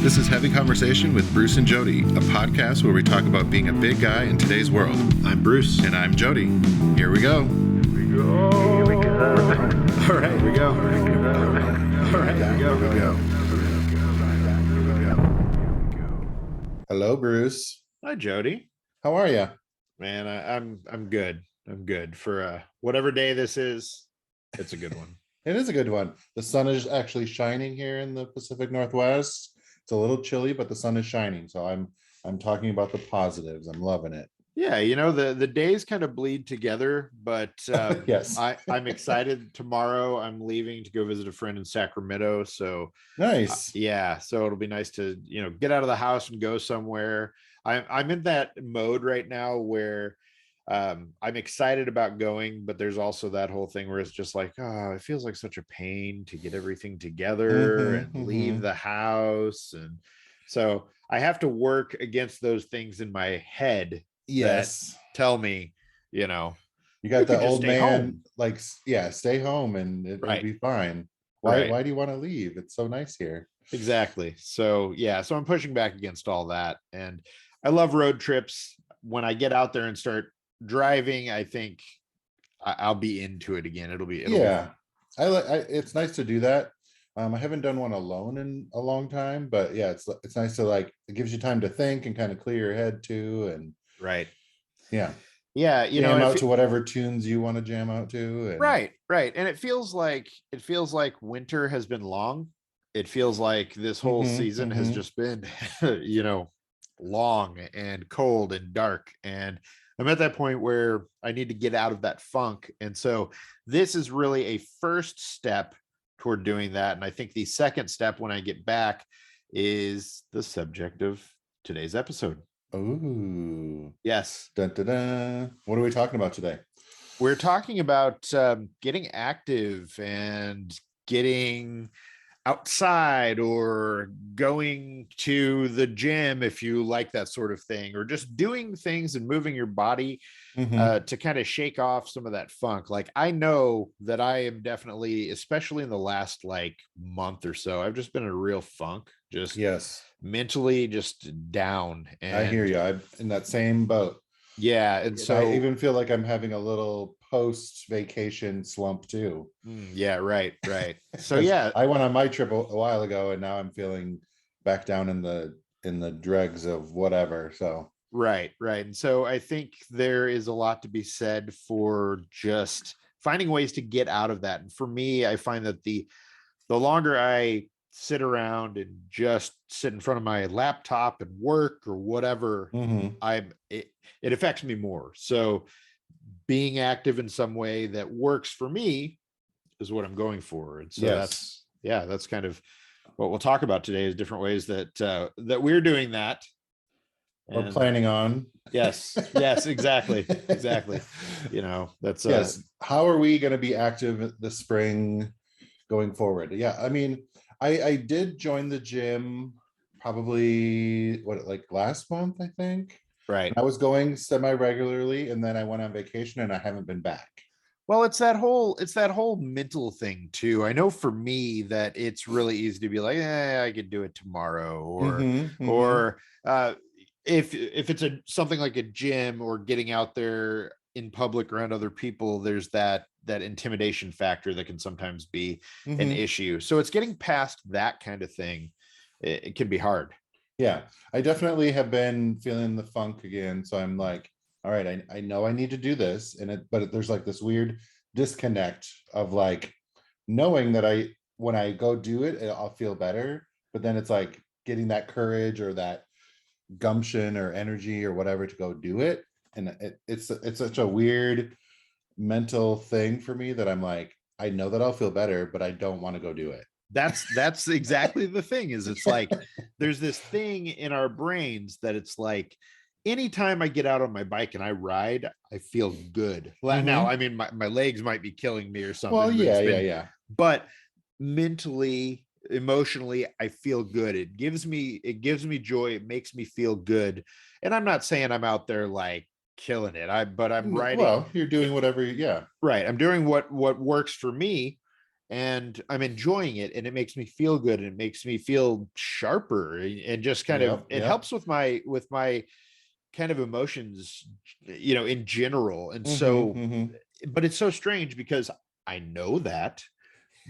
This is Heavy Conversation with Bruce and Jody, a podcast where we talk about being a big guy in today's world. I'm Bruce. And I'm Jody. Here we go. Here we go. All right, here we go. All right, here we go. Hello, Bruce. Hi, Jody. How are you? Man, I'm good. I'm good for whatever day this is. It's a good one. It is a good one. The sun is actually shining here in the Pacific Northwest. It's a little chilly, but the sun is shining. So I'm talking about the positives. I'm loving it. Yeah, you know, the days kind of bleed together, but yes. I'm excited. Tomorrow I'm leaving to go visit a friend in Sacramento. So nice. Yeah, so it'll be nice to, you know, get out of the house and go somewhere. I'm in that mode right now where I'm excited about going, but there's also that whole thing where it's just like, oh, it feels like such a pain to get everything together and leave the house. And so I have to work against those things in my head. Yes. That tell me, you know, you got the old man home. like, yeah, stay home and it'll be fine. Why do you want to leave? It's so nice here. Exactly. So yeah, so I'm pushing back against all that. And I love road trips. When I get out there and start driving, I think I'll be into it again. It'll be it's nice to do that. I haven't done one alone in a long time, but yeah, it's nice to, like, it gives you time to think and kind of clear your head too. And right. Yeah. You jam out to whatever tunes you want to jam out to. And right. And it feels like winter has been long. It feels like this whole season has just been, you know, long and cold and dark. And I'm at that point where I need to get out of that funk. And so this is really a first step toward doing that. And I think the second step when I get back is the subject of today's episode. Oh, yes. Dun, dun, dun. What are we talking about today? We're talking about getting active and getting outside, or going to the gym if you like that sort of thing, or just doing things and moving your body to kind of shake off some of that funk. Like, I know that I am definitely, especially in the last like month or so, I've just been in a real funk, just mentally just down. And I hear you. I'm in that same boat. Yeah. And so I even feel like I'm having a little post-vacation slump too. Yeah, right. So yeah, I went on my trip a while ago, and now I'm feeling back down in the dregs of whatever. So right. And so I think there is a lot to be said for just finding ways to get out of that. And for me, I find that the longer I sit around and just sit in front of my laptop and work or whatever, it affects me more. So being active in some way that works for me is what I'm going for. And so that's kind of what we'll talk about today, is different ways that we're doing that. Or planning on. Yes, exactly. You know, that's how are we going to be active this spring going forward? Yeah, I mean, I did join the gym probably like last month, I think. Right. I was going semi-regularly, and then I went on vacation and I haven't been back. Well, it's that whole mental thing too. I know for me that it's really easy to be like, I could do it tomorrow, or if it's something like a gym or getting out there in public around other people, there's that intimidation factor that can sometimes be an issue. So it's getting past that kind of thing. It can be hard. Yeah, I definitely have been feeling the funk again. So I'm like, all right, I know I need to do this. But there's like this weird disconnect of like knowing that when I go do it, I'll feel better. But then it's like getting that courage or that gumption or energy or whatever to go do it. And it's such a weird mental thing for me that I'm like, I know that I'll feel better, but I don't want to go do it. That's exactly the thing. Is it's like there's this thing in our brains that it's like, anytime I get out on my bike and I ride, I feel good. Now, I mean, my legs might be killing me or something. Well, yeah. But mentally, emotionally, I feel good. It gives me joy. It makes me feel good. And I'm not saying I'm out there like killing it. But I'm riding. Well, you're doing whatever. Yeah. Right. I'm doing what works for me. and I'm enjoying it, and it makes me feel good, and it makes me feel sharper, and just kind of, Yep. it Yep. helps with my kind of emotions, in general. And Mm-hmm. so, Mm-hmm. but it's so strange because I know that,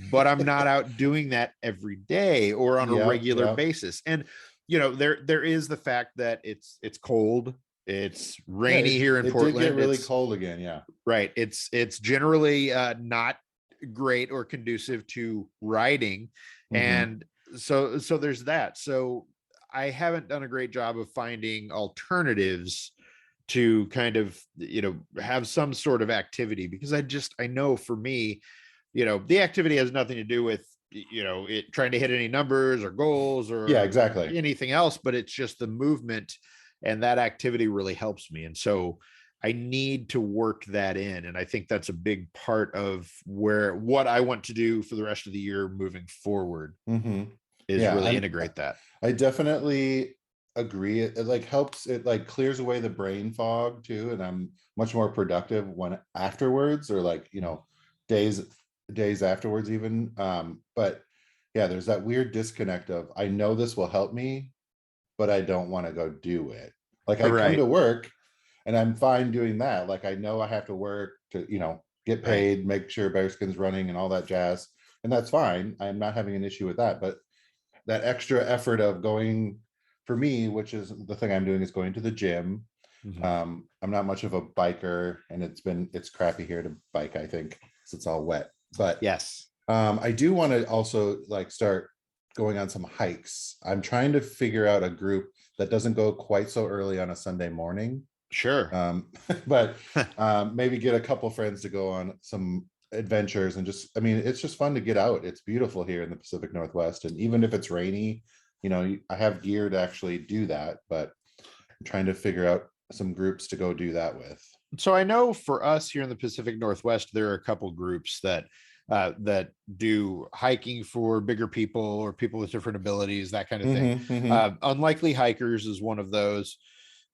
but I'm not out doing that every day or on a Yep. regular Yep. basis. And there is the fact that it's cold, it's Yeah. rainy here in It did get Portland. really It's cold again. Yeah. right. It's generally not great or conducive to riding. Mm-hmm. And so there's that. So I haven't done a great job of finding alternatives to kind of, have some sort of activity, because I know for me, the activity has nothing to do with, it trying to hit any numbers or goals Yeah. or Exactly. anything else, but it's just the movement, and that activity really helps me. And so I need to work that in. And I think that's a big part of what I want to do for the rest of the year moving forward, Mm-hmm. is Yeah. really integrate that. I definitely agree. It like helps. It like clears away the brain fog too, and I'm much more productive when afterwards, or like days days afterwards even. But yeah, there's that weird disconnect of I know this will help me, but I don't want to go do it. Like I come Right. to work and I'm fine doing that. Like I know I have to work to, get Right. paid, make sure Bearskin's running and all that jazz. And that's fine. I'm not having an issue with that. But that extra effort of going for me, which is the thing I'm doing, is going to the gym. Mhm. I'm not much of a biker, and it's crappy here to bike, I think, because it's all wet. But Yes. I do want to also like start going on some hikes. I'm trying to figure out a group that doesn't go quite so early on a Sunday morning. Sure. But maybe get a couple friends to go on some adventures and just, I mean, it's just fun to get out. It's beautiful here in the Pacific Northwest. And even if it's rainy, I have gear to actually do that, but I'm trying to figure out some groups to go do that with. So I know for us here in the Pacific Northwest, there are a couple groups that do hiking for bigger people or people with different abilities, that kind of thing. Mm-hmm, mm-hmm. Unlikely Hikers is one of those.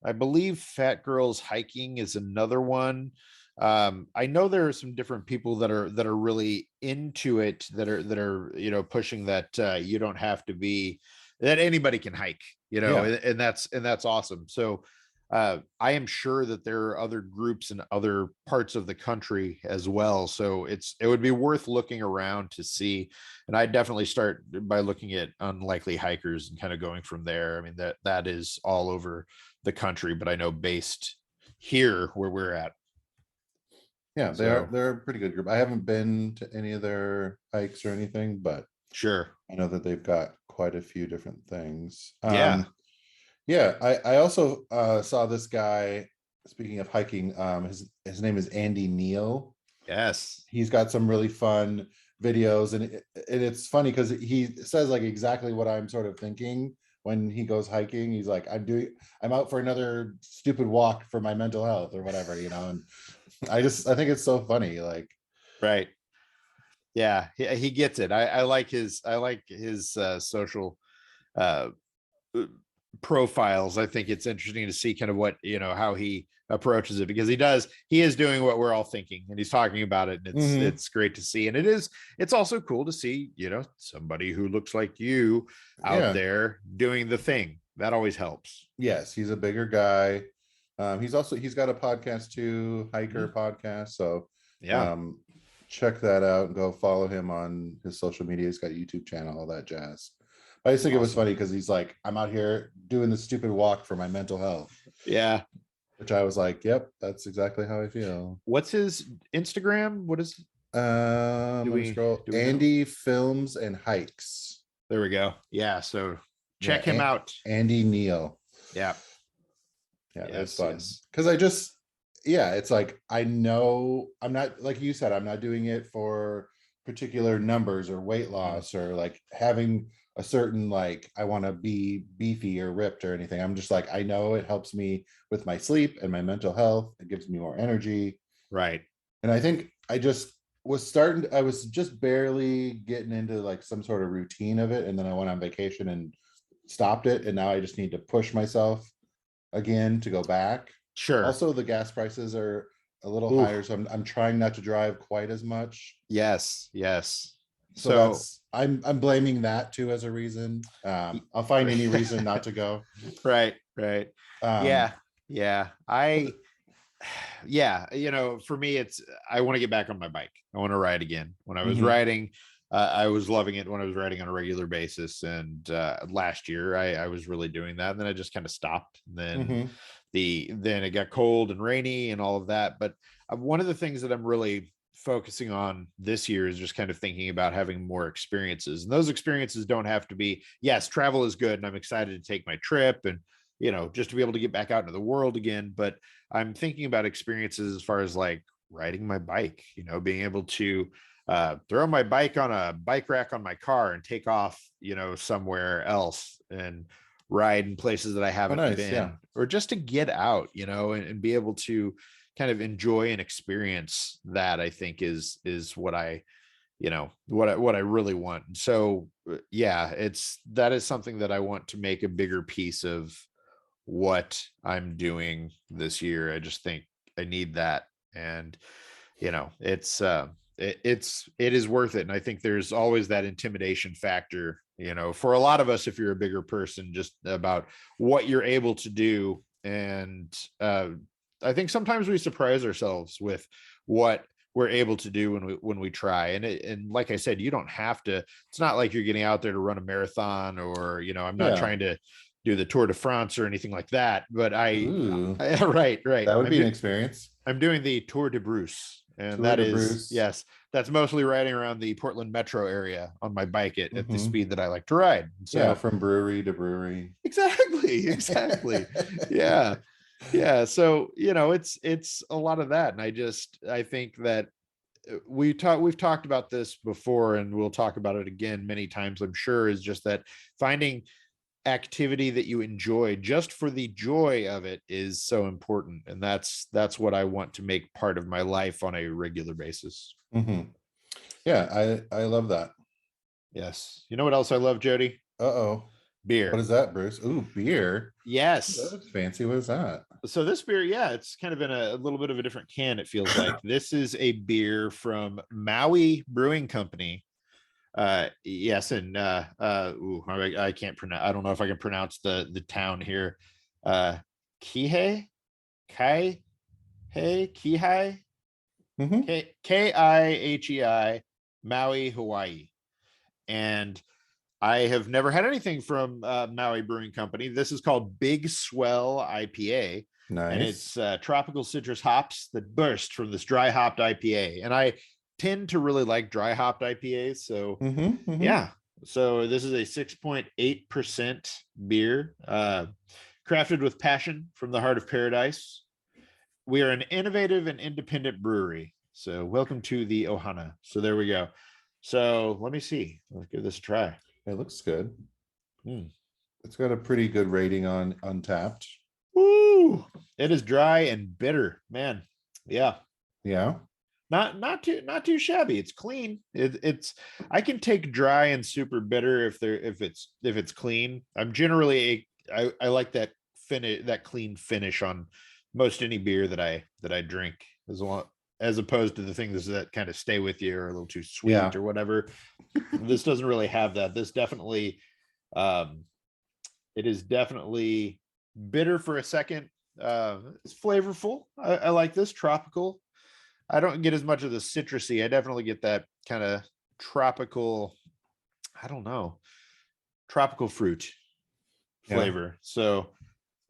I believe Fat Girls Hiking is another one. I know there are some different people that are really into it, that are pushing that, you don't have to be, that anybody can hike, Yeah. and that's awesome. So I am sure that there are other groups in other parts of the country as well. So it would be worth looking around to see. And I definitely start by looking at Unlikely Hikers and kind of going from there. I mean, that is all over the country, but I know based here where we're at. Yeah, So they're a pretty good group. I haven't been to any of their hikes or anything, but sure. I know that they've got quite a few different things. Yeah. Yeah, I also saw this guy, speaking of hiking, his name is Andy Neal. Yes. He's got some really fun videos, and it's funny because he says like exactly what I'm sort of thinking when he goes hiking. He's like, I'm out for another stupid walk for my mental health or whatever, and I think it's so funny. Like, Right. Yeah. He gets it. I like his social uh profiles. I think it's interesting to see kind of what, how he approaches it, because he is doing what we're all thinking, and he's talking about it, and it's mhm. it's great to see. And it's also cool to see, somebody who looks like you out Yeah, there doing the thing. That always helps. yes, he's a bigger guy. He's got a podcast too, hiker Mhm. podcast. So Yeah. um check that out and go follow him on his social media. He's got a YouTube channel, all that jazz. But I just think it was Awesome. funny because he's like, I'm out here doing this stupid walk for my mental health, Yeah. which I was like, yep, that's exactly how I feel. What's his Instagram? What is do Let me we scroll. do we know? Andy Films and Hikes. There we go. Yeah. So Yeah, check him out. Andy Neal. Yeah. Yeah, that's Yes. fun. Yes. Because yeah, it's like I know I'm not, like you said, I'm not doing it for particular numbers or weight Mhm. loss or like having a certain like I want to be beefy or ripped or anything. I'm just like, I know it helps me with my sleep and my mental health. It gives me more energy. Right. And I think I was just barely getting into like some sort of routine of it. And then I went on vacation and stopped it. And now I just need to push myself again to go back. Sure. Also, the gas prices are a little Ooh. higher, so I'm trying not to drive quite as much. Yes. Yes. So So I'm blaming that too as a reason. I'll find any reason not to go. right, right. Um, Yeah, yeah. Yeah, for me, I want to get back on my bike. I want to ride again. When I was mhm, riding, I was loving it when I was riding on a regular basis. And last year, I was really doing that. And then I just kind of stopped. And mhm, then it got cold and rainy and all of that. But one of the things that I'm really focusing on this year is just kind of thinking about having more experiences. And those experiences don't have to be, yes, travel is good. And I'm excited to take my trip and, just to be able to get back out into the world again. But I'm thinking about experiences as far as like riding my bike, being able to throw my bike on a bike rack on my car and take off, somewhere else and ride in places that I oh, haven't nice, yeah. been, or just to get out, and be able to kind of enjoy and experience that. I think is what what I really want. And so yeah, that is something that I want to make a bigger piece of what I'm doing this year. I just think I need that. And it is worth it. And I think there's always that intimidation factor, for a lot of us, if you're a bigger person, just about what you're able to do. And I think sometimes we surprise ourselves with what we're able to do when we try. And like I said, you don't have to. It's not like you're getting out there to run a marathon, or I'm not Yeah. trying to do the Tour de France or anything like that. But Ooh, right, right. that would be an experience. I'm doing the Tour de Bruce, and Tour that de is, Bruce. yes, that's mostly riding around the Portland metro area on my bike at the Mhm. speed that I like to ride. Yeah, So from brewery to brewery. exactly, exactly. Yeah. Yeah. So, it's a lot of that. And I think that we've talked about this before, and we'll talk about it again many times, I'm sure, is just that finding activity that you enjoy just for the joy of it is so important. And that's what I want to make part of my life on a regular basis. Mhm. Yeah, I love that. Yes. You know what else I love, Jody? Uh-oh. What Beer. is that, Bruce? Ooh, beer. Ooh, that Yes. looks fancy. What is that? So this beer, yeah, it's kind of in a little bit of a different can, it feels like. This is a beer from Maui Brewing Company. Yes, and I can't pronounce, I don't know if I can pronounce the town here. Kihei, Kai, Hey, Kihei, Hmm. Kihei, Maui, Hawaii. And I have never had anything from Maui Brewing Company. This is called Big Swell IPA, and Nice. it's tropical citrus hops that burst from this dry hopped IPA. And I tend to really like dry hopped IPAs. So, Hmm. Hmm. yeah. So, this is a 6.8% beer, crafted with passion from the heart of paradise. We are an innovative and independent brewery. So, welcome to the Ohana. So, there we go. So, let me see. Let's give this a try. It looks good. Hmm. It's got a pretty good rating on Untapped. Woo! It is dry and bitter, man. Yeah, Yeah. not too shabby. It's clean. It's I can take dry and super bitter if it's clean. I'm generally I like that finish, that clean finish on most any beer that I drink, as opposed to the things that kind of stay with you or a little too sweet Yeah. or whatever. This doesn't really have that. This definitely um it is definitely bitter for a second. It's flavorful. I like this tropical. I don't get as much of the citrusy. I definitely get that kind of tropical. I don't know, tropical fruit Yeah. flavor. So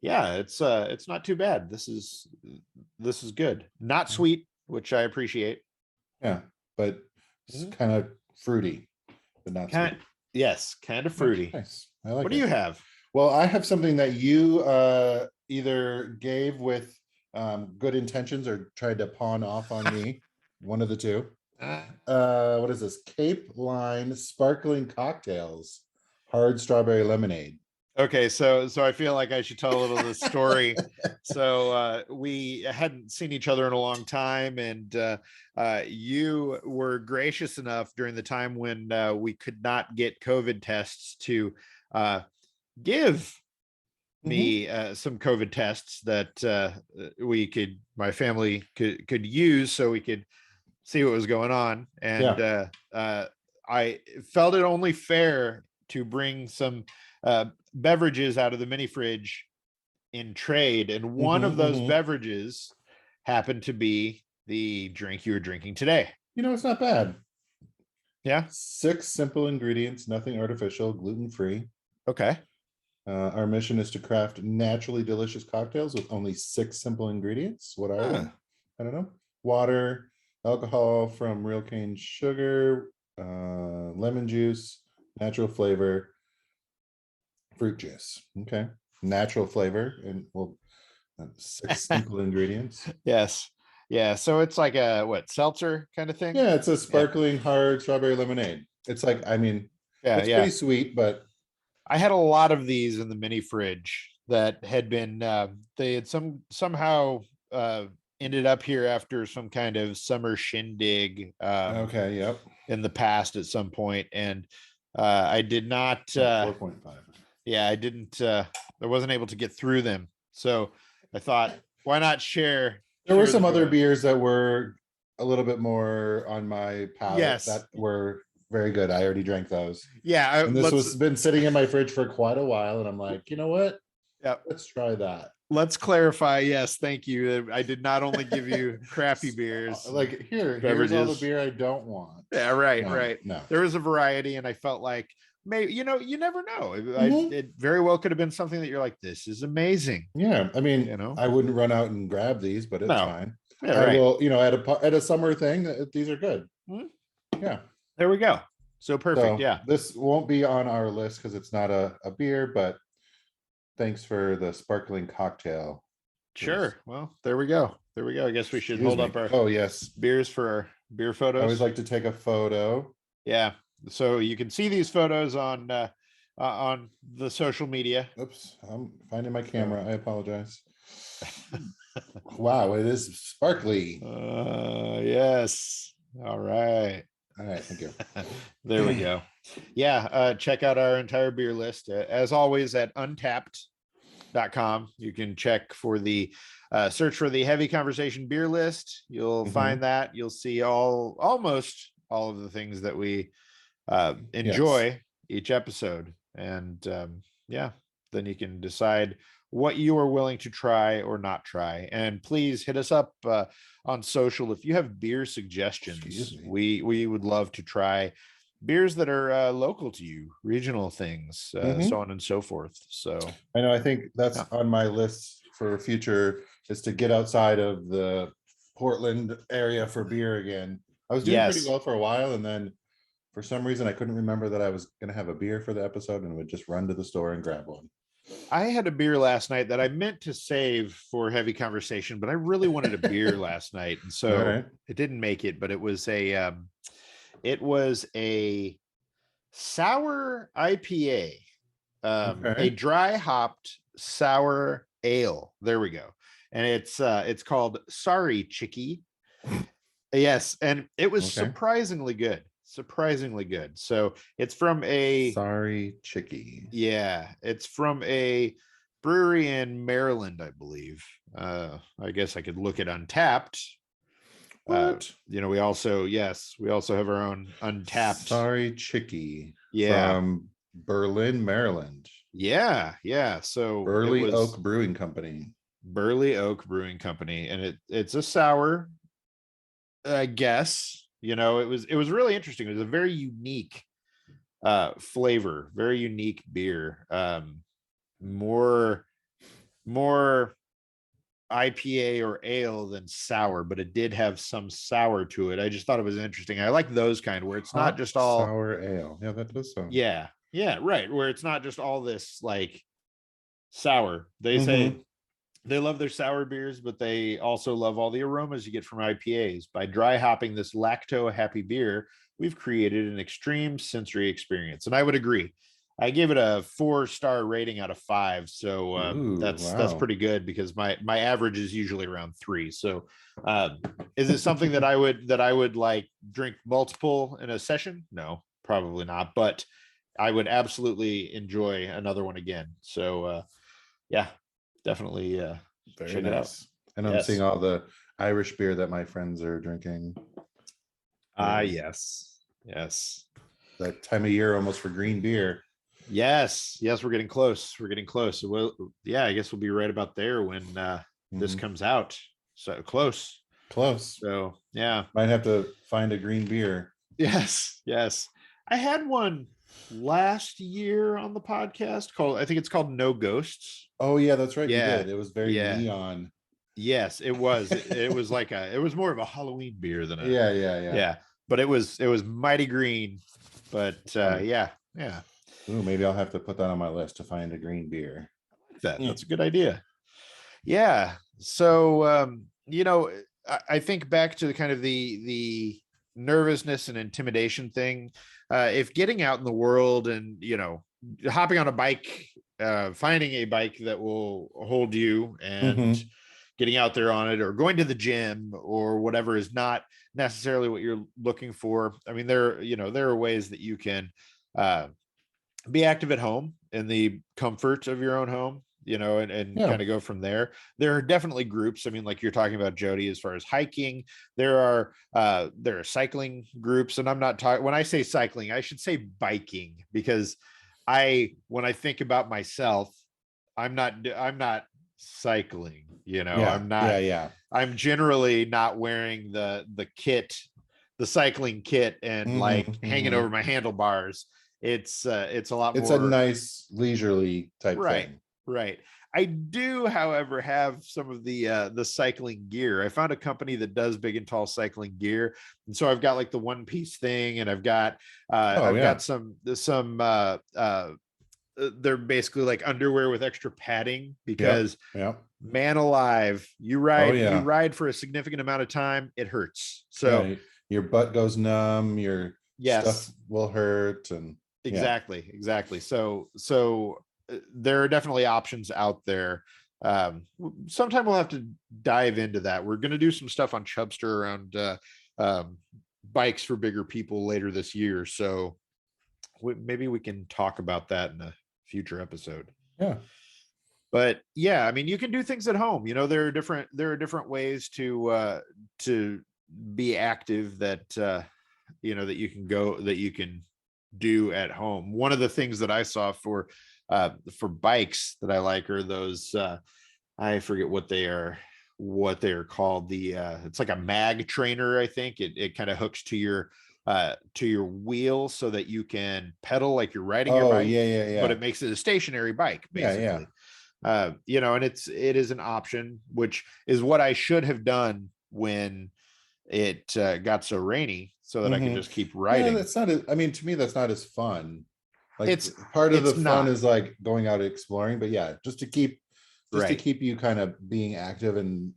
yeah, it's not too bad. This is good. Not sweet, which I appreciate. Yeah. But it's Mhm. kind of fruity, but not Kind sweet. yes, kind of Yeah. fruity. Nice. I What like do you it. have? Well, I have something that you either gave with good intentions or tried to pawn off on me. One of the two. What is this? Cape Line Sparkling Cocktails, Hard Strawberry Lemonade. Okay, so I feel like I should tell a little of the story. So we hadn't seen each other in a long time, and you were gracious enough during the time when we could not get COVID tests to uh, give Hmm. me some COVID tests that my family could use, so we could see what was going on. And Yeah. I felt it only fair to bring some beverages out of the mini fridge in trade, and one of those beverages happened to be the drink you were drinking today. It's not bad. Yeah. 6 simple ingredients, nothing artificial, gluten-free. Okay. Our mission is to craft naturally delicious cocktails with only 6 simple ingredients. What are they? I don't know. Water, alcohol from real cane sugar, lemon juice, natural flavor, fruit juice. Okay. Natural flavor, and 6 simple ingredients. Yes. Yeah. So it's like a seltzer kind of thing? Yeah, it's a sparkling hard strawberry lemonade. It's like, it's pretty sweet, but I had a lot of these in the mini fridge that had been they had somehow ended up here after some kind of summer shindig okay, yep. in the past at some point, and I did not 4.5. yeah, I didn't I wasn't able to get through them. So I thought, why not share? There were some other beers that were a little bit more on my palate that were very good. I already drank those. Yeah. And this was been sitting in my fridge for quite a while. And I'm like, you know what? Yeah. Let's try that. Let's clarify. Yes. Thank you. I did not only give you crappy beers. Like here's all the beer I don't want. Yeah. Right. Right. No. There was a variety, and I felt like maybe, you never know. It very well could have been something that you're like, this is amazing. Yeah. I mean, I wouldn't run out and grab these, but it's fine. Yeah, I will, at a summer thing, these are good. Yeah. There we go. So perfect. Yeah. This won't be on our list because it's not a beer, but thanks for the sparkling cocktail. Sure. Well, there we go. I guess we should hold up our beers for our beer photos. I always like to take a photo. Yeah. So you can see these photos on the social media. Oops, I'm finding my camera. I apologize. Wow, it is sparkly. Yes. All right. Thank you. There we go. Yeah, check out our entire beer list as always at untapped.com. You can check for the search for the Heavy Conversation beer list. You'll find that. You'll see almost all of the things that we enjoy each episode, and then you can decide what you are willing to try or not try. And please hit us up on social if you have beer suggestions. We would love to try beers that are local to you, regional things, so on and so forth. So I know, I think that's on my list for future, is to get outside of the Portland area for beer again. I was doing pretty well for a while, and then for some reason I couldn't remember that I was going to have a beer for the episode, and would just run to the store and grab one. I had a beer last night that I meant to save for Heavy Conversation, but I really wanted a beer last night, and so it didn't make it. But it was a sour IPA, a dry hopped sour ale. There we go, and it's called Sorry Chickie. Yes, and it was surprisingly good. So it's from a Sorry Chickie. Yeah, it's from a brewery in Maryland, I believe. I guess I could look at Untapped. What? We also have our own Untapped. Sorry Chickie. From Berlin, Maryland. Yeah. So Burley Oak Brewing Company. And it's a sour, I guess. It was really interesting. It was a very unique flavor, very unique beer. More IPA or ale than sour, but it did have some sour to it. I just thought it was interesting. I like those kind where it's not just all sour ale. Yeah, that does sound. Yeah, right. Where it's not just all this like sour. They say they love their sour beers, but they also love all the aromas you get from IPAs. By dry hopping this lacto-happy beer, we've created an extreme sensory experience. And I would agree. I gave it a 4-star rating out of 5. So that's pretty good, because my average is usually around 3. So is it something that I would like drink multiple in a session? No, probably not. But I would absolutely enjoy another one again. So definitely very check nice. It out. And I'm seeing all the Irish beer that my friends are drinking. Yes. that time of year almost for green beer. Yes, we're getting close. We're getting close. Well, yeah, I guess we'll be right about there when this comes out. So close. Close. So yeah. Might have to find a green beer. Yes. I had one last year on the podcast called, I think it's called No Ghosts. Oh yeah, that's right. You Yeah. did. It was very neon. Yes, it was. It was like it was more of a Halloween beer than a Yeah. But it was mighty green. But yeah. Ooh, maybe I'll have to put that on my list to find a green beer. That's a good idea. Yeah. So I think back to the kind of the nervousness and intimidation thing. If getting out in the world and hopping on a bike, finding a bike that will hold you and getting out there on it, or going to the gym or whatever is not necessarily what you're looking for. I mean, there are ways that you can be active at home in the comfort of your own home, and kind of go from there. There are definitely groups. I mean, like you're talking about, Jody, as far as hiking, there are cycling groups. And I'm not talking, when I say cycling, I should say biking, because when I think about myself, I'm not cycling, I'm generally not wearing the kit, the cycling kit, and like hanging over my handlebars. It's a lot more. It's a nice leisurely type thing. Right. I do, however, have some of the cycling gear. I found a company that does big and tall cycling gear, and so I've got like the one piece thing, and I've got got some they're basically like underwear with extra padding, because man alive, you ride for a significant amount of time, it hurts. So your butt goes numb, your stuff will hurt, and exactly. So there are definitely options out there. Sometime we'll have to dive into that. We're going to do some stuff on Chubster around bikes for bigger people later this year, so maybe we can talk about that in a future episode. But yeah, I mean, you can do things at home. There are different ways to be active that that you can do at home. One of the things that I saw for bikes that I like are those I forget what they are called. It's like a mag trainer. I think it kind of hooks to your wheel so that you can pedal like you're riding your bike. But it makes it a stationary bike, basically. And it is an option, which is what I should have done when it got so rainy, so that I could just keep riding. That's not I mean, to me, that's not as fun. Like, it's part of the fun is like going out exploring, but just to keep you kind of being active, and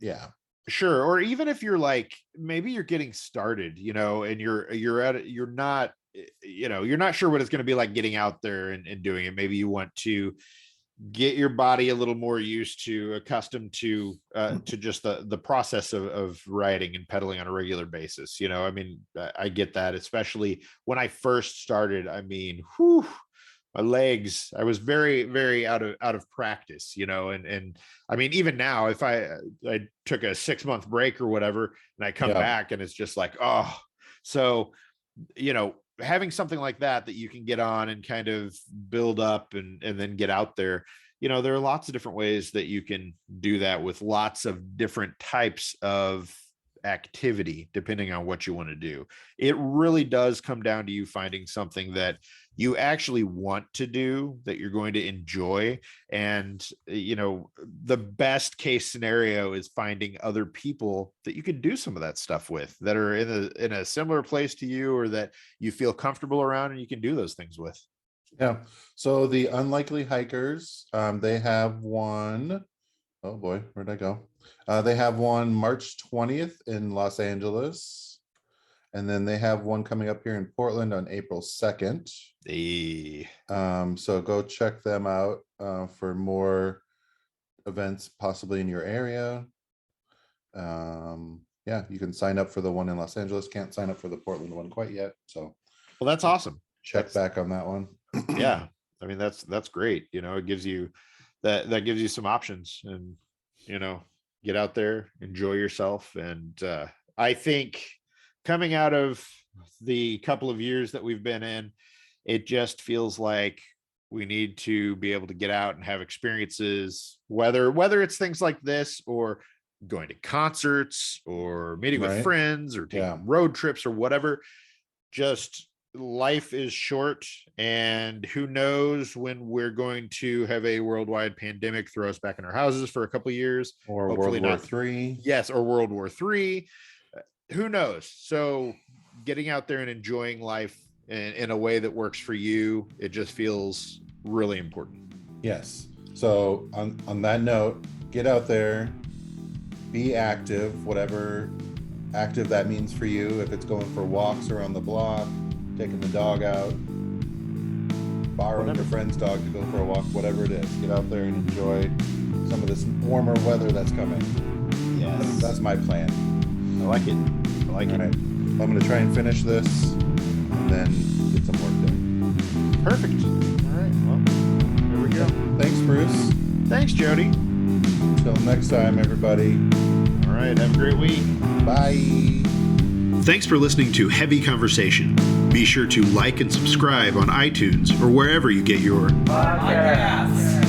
sure. Or even if you're like, maybe you're getting started, and you're not sure what it's going to be like getting out there and doing it. Maybe you want to get your body a little more accustomed to just the process of riding and pedaling on a regular basis. I mean, I get that, especially when I first started. I mean, my legs, I was very, very out of practice, and I mean, even now, if I took a 6-month break or whatever, and I come back and it's just like, so, having something like that you can get on and kind of build up and then get out there. There are lots of different ways that you can do that, with lots of different types of activity, depending on what you want to do. It really does come down to you finding something that you actually want to do, that you're going to enjoy. And the best case scenario is finding other people that you could do some of that stuff with, that are in a similar place to you, or that you feel comfortable around and you can do those things with. So the Unlikely Hikers, they have one. Oh boy, where'd I go? They have one March 20th in Los Angeles. And then they have one coming up here in Portland on April 2nd. So go check them out for more events possibly in your area. You can sign up for the one in Los Angeles. Can't sign up for the Portland one quite yet. So well, that's awesome. Check back on that one. Yeah. I mean, that's great. It gives you that gives you some options, and get out there, enjoy yourself. And I think coming out of the couple of years that we've been in, It just feels like we need to be able to get out and have experiences, whether it's things like this or going to concerts or meeting with Right. friends or taking road trips or whatever. Just life is short, and who knows when we're going to have a worldwide pandemic throw us back in our houses for a couple of years, Or hopefully World War not. III. Yes, or World War III. Who knows? So getting out there and enjoying life in a way that works for you, it just feels really important. Yes. So on that note, get out there, be active, whatever active that means for you. If it's going for walks around the block, taking the dog out, borrowing your friend's dog to go for a walk, whatever it is, get out there and enjoy some of this warmer weather that's coming. Yes. That's my plan. I like it. I like it. Right. I'm going to try and finish this and then get some work done. Perfect. All right. Well, here we go. Thanks, Bruce. Thanks, Jody. Until next time, everybody. All right. Have a great week. Bye. Thanks for listening to Heavy Conversation. Be sure to like and subscribe on iTunes or wherever you get your podcasts.